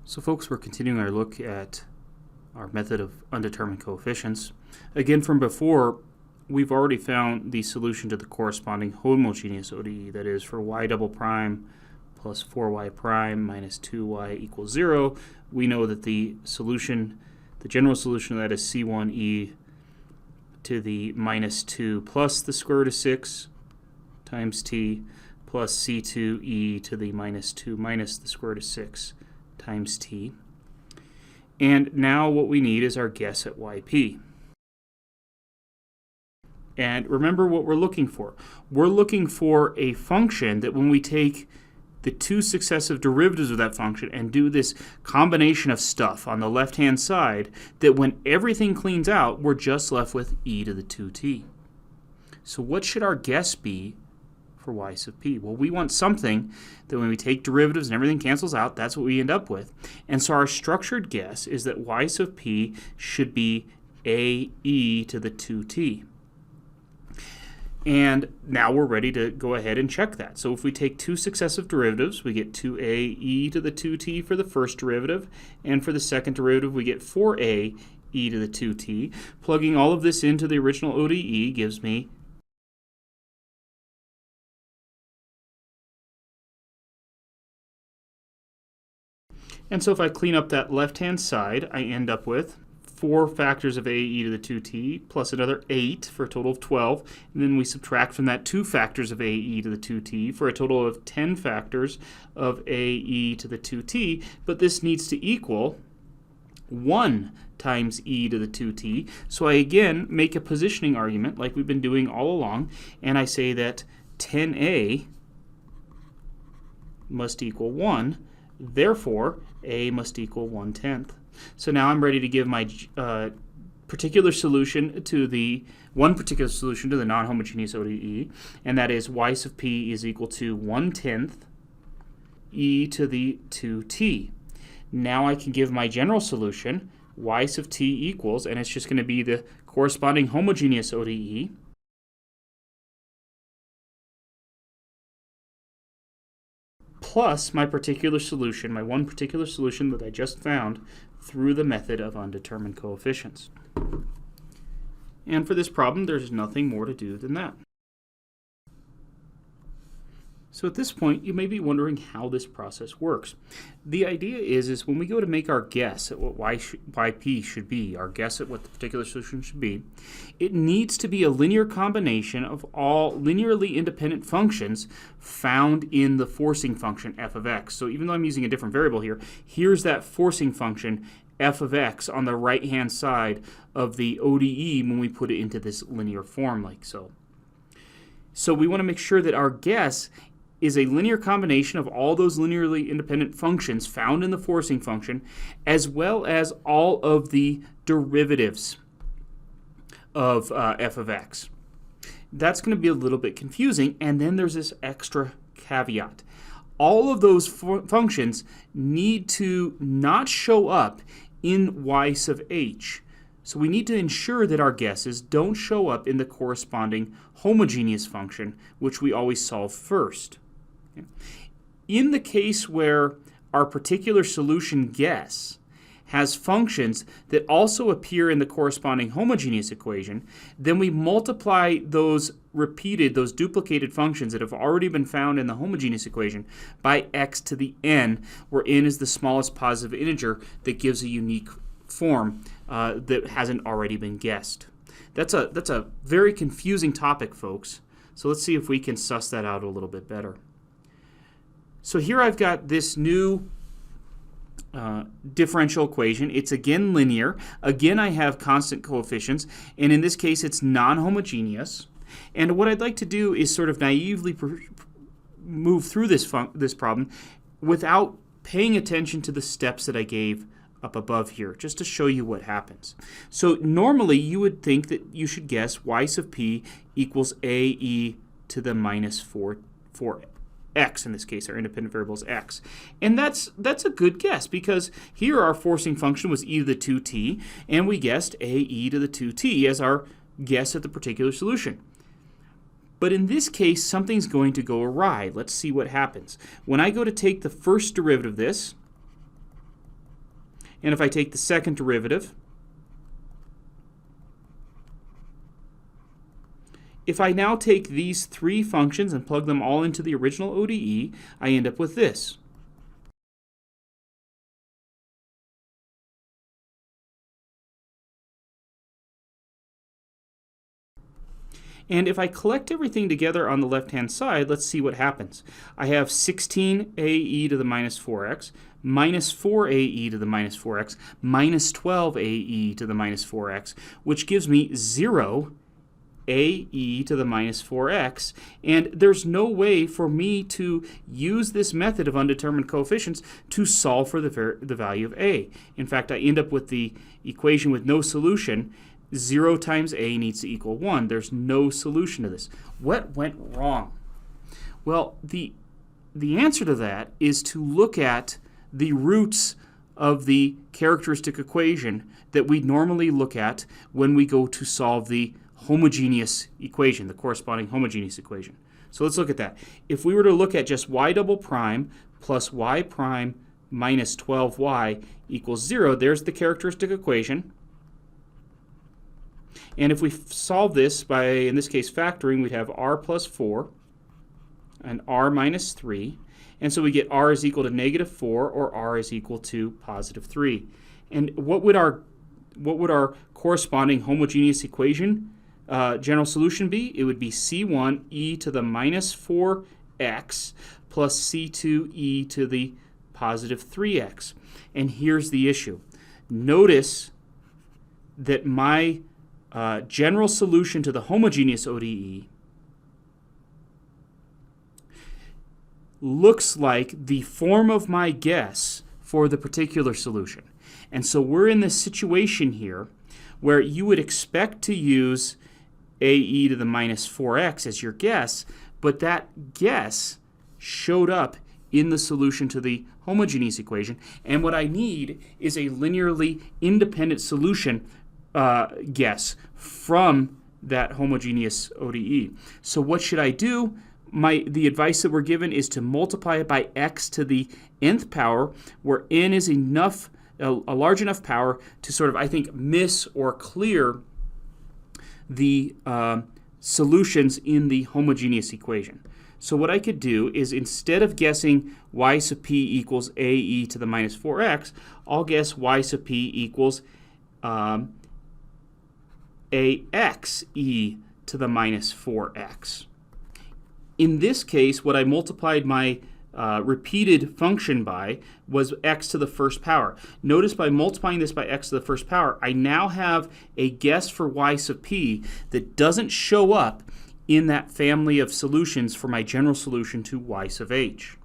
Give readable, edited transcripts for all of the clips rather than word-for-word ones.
So folks, we're continuing our look at our method of undetermined coefficients. Again, from before, we've already found the solution to the corresponding homogeneous ODE, that is for y double prime plus 4y prime minus 2y equals 0. We know that the solution, the general solution of that is c1e to the minus 2 plus the square root of 6 times t plus c2e to the minus 2 minus the square root of 6 times t. And now what we need is our guess at yp. And remember what we're looking for. We're looking for a function that when we take the two successive derivatives of that function and do this combination of stuff on the left-hand side, that when everything cleans out, we're just left with e to the 2t. So what should our guess be for y sub p? Well, we want something that when we take derivatives and everything cancels out, that's what we end up with. And so our structured guess is that y sub p should be a e to the 2t. And now we're ready to go ahead and check that. So if we take two successive derivatives, we get 2a e to the 2t for the first derivative, and for the second derivative we get 4a e to the 2t. Plugging all of this into the original ODE gives me and so if I clean up that left-hand side, I end up with 4 factors of a e to the 2t plus another 8 for a total of 12. And then we subtract from that 2 factors of a e to the 2t for a total of 10 factors of a e to the 2t. But this needs to equal 1 times e to the 2t. So I again make a positioning argument like we've been doing all along, and I say that 10a must equal 1. Therefore, a must equal 1/10. So now I'm ready to give my particular solution to the non-homogeneous ODE, and that is y sub p is equal to 1/10 e to the 2t. Now I can give my general solution, y sub t equals, and it's just going to be the corresponding homogeneous ODE, plus my particular solution, my one particular solution that I just found through the method of undetermined coefficients. And for this problem, there's nothing more to do than that. So at this point, you may be wondering how this process works. The idea is when we go to make our guess at what yp should be, our guess at what the particular solution should be, it needs to be a linear combination of all linearly independent functions found in the forcing function f of x. So even though I'm using a different variable here, here's that forcing function f of x on the right-hand side of the ODE when we put it into this linear form like so. So we want to make sure that our guess is a linear combination of all those linearly independent functions found in the forcing function, as well as all of the derivatives of f of x. That's going to be a little bit confusing, and then there's this extra caveat. All of those functions need to not show up in y sub h. So we need to ensure that our guesses don't show up in the corresponding homogeneous function, which we always solve first. In the case where our particular solution guess has functions that also appear in the corresponding homogeneous equation, then we multiply those duplicated functions that have already been found in the homogeneous equation by x to the n, where n is the smallest positive integer that gives a unique form that hasn't already been guessed. That's a very confusing topic, folks. So let's see if we can suss that out a little bit better. So here I've got this new differential equation. It's again linear. Again, I have constant coefficients, and in this case it's non-homogeneous. And what I'd like to do is sort of naively move through this problem without paying attention to the steps that I gave up above here, just to show you what happens. So normally you would think that you should guess y sub p equals a e to the minus 4x. In this case, our independent variable is x. And that's a good guess, because here our forcing function was e to the 2t, and we guessed a e to the 2t as our guess at the particular solution. But in this case, something's going to go awry. Let's see what happens. When I go to take the first derivative of this, And if I take the second derivative, if I now take these three functions and plug them all into the original ODE, I end up with this. And if I collect everything together on the left-hand side, let's see what happens. I have 16ae to the minus 4x, minus 4ae to the minus 4x, minus 12ae to the minus 4x, which gives me 0 ae to the minus 4x, and there's no way for me to use this method of undetermined coefficients to solve for the value of a. In fact, I end up with the equation with no solution. 0 times a needs to equal 1. There's no solution to this. What went wrong? Well, the answer to that is to look at the roots of the characteristic equation that we normally look at when we go to solve the homogeneous equation, the corresponding homogeneous equation. So let's look at that. If we were to look at just y double prime plus y prime minus 12y equals 0, there's the characteristic equation. And if we solve this by, in this case, factoring, we'd have r plus 4 and r minus 3. And so we get r is equal to negative 4 or r is equal to positive 3. And what would our corresponding homogeneous equation general solution be? It would be c1 e to the minus 4x plus c2 e to the positive 3x. And here's the issue. Notice that my general solution to the homogeneous ODE looks like the form of my guess for the particular solution. And so we're in this situation here where you would expect to use ae to the minus 4x as your guess, but that guess showed up in the solution to the homogeneous equation. And what I need is a linearly independent solution guess from that homogeneous ODE. So what should I do? The advice that we're given is to multiply it by x to the nth power, where n is enough, a large enough power to sort of, I think, miss or clear the solutions in the homogeneous equation. So what I could do is, instead of guessing y sub p equals ae to the minus 4x, I'll guess y sub p equals ax e to the minus 4x. In this case, what I multiplied my repeated function by was x to the first power. Notice by multiplying this by x to the first power, I now have a guess for y sub p that doesn't show up in that family of solutions for my general solution to y sub h.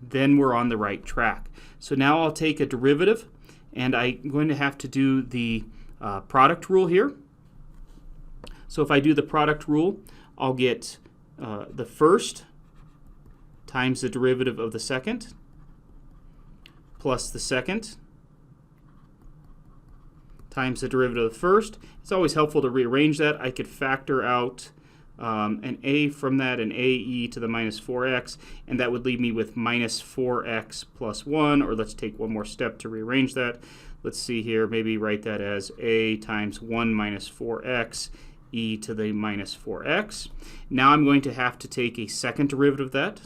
Then we're on the right track. So now I'll take a derivative, and I'm going to have to do the product rule here. So if I do the product rule, I'll get the first times the derivative of the second plus the second times the derivative of the first. It's always helpful to rearrange that. I could factor out an a from that, an ae to the minus 4x, and that would leave me with minus 4x plus 1, or let's take one more step to rearrange that. Let's see here, maybe write that as a times 1 minus 4x e to the minus 4x. Now I'm going to have to take a second derivative of that.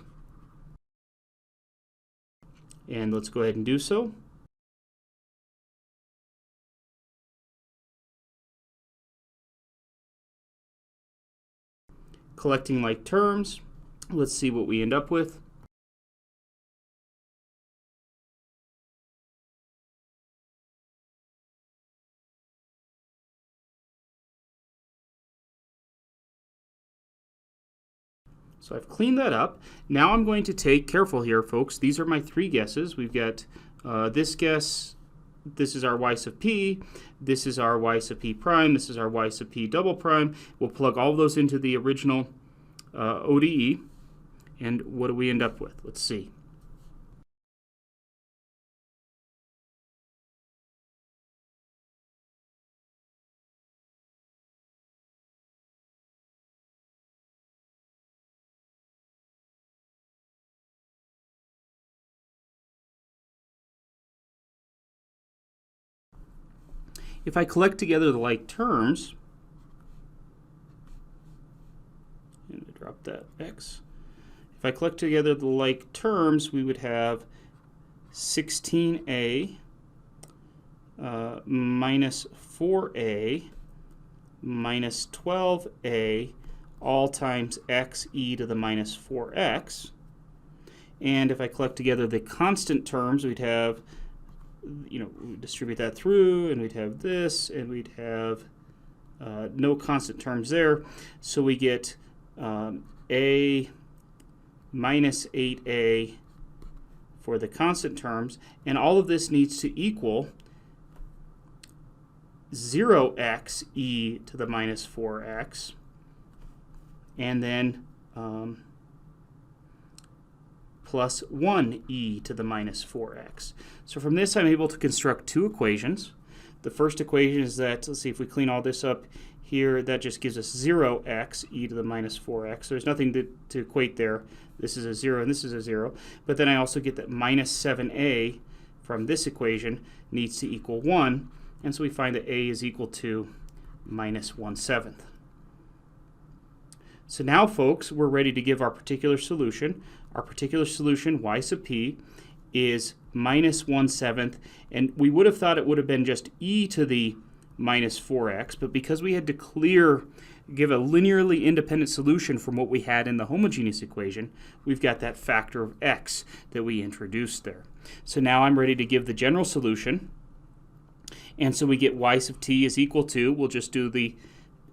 And let's go ahead and do so. Collecting like terms, let's see what we end up with. So I've cleaned that up. Now I'm going to take, careful here folks, these are my three guesses. We've got this guess, this is our y sub p, this is our y sub p prime, this is our y sub p double prime. We'll plug all of those into the original ODE, and what do we end up with? Let's see. If I collect together the like terms, and I drop that x. If I collect together the like terms, we would have 16a minus 4a minus 12a all times x e to the minus 4x. And if I collect together the constant terms, we'd have, we distribute that through, and we'd have this, and we'd have no constant terms there. So we get a minus 8a for the constant terms, and all of this needs to equal 0x e to the minus 4x, and then plus 1 e to the minus 4x. So from this, I'm able to construct two equations. The first equation is that, let's see, if we clean all this up here, that just gives us 0x e to the minus 4x. There's nothing to equate there. This is a 0 and this is a 0. But then I also get that minus 7a from this equation needs to equal 1. And so we find that a is equal to minus 1/7. So now, folks, we're ready to give our particular solution. Our particular solution, y sub p, is minus 1/7. And we would have thought it would have been just e to the minus 4x, but because we had to give a linearly independent solution from what we had in the homogeneous equation, we've got that factor of x that we introduced there. So now I'm ready to give the general solution. And so we get y sub t is equal to, we'll just do the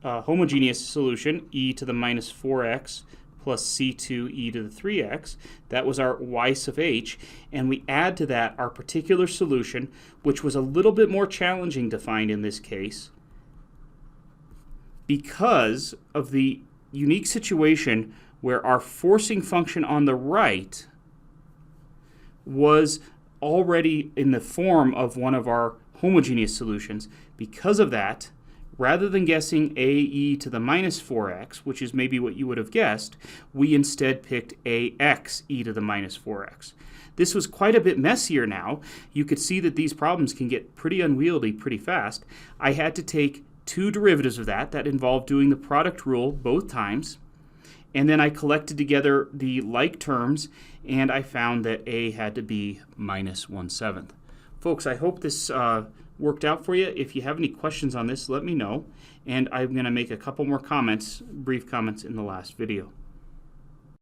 homogeneous solution, e to the minus 4x plus c2 e to the 3x. That was our y sub h. And we add to that our particular solution, which was a little bit more challenging to find in this case because of the unique situation where our forcing function on the right was already in the form of one of our homogeneous solutions. Because of that, rather than guessing a e to the minus 4x, which is maybe what you would have guessed, we instead picked ax e to the minus 4x. This was quite a bit messier now. You could see that these problems can get pretty unwieldy pretty fast. I had to take two derivatives of that. That involved doing the product rule both times. And then I collected together the like terms, and I found that a had to be minus 1/7. Folks, I hope this worked out for you. If you have any questions on this, let me know. And I'm going to make a couple more comments, brief comments in the last video.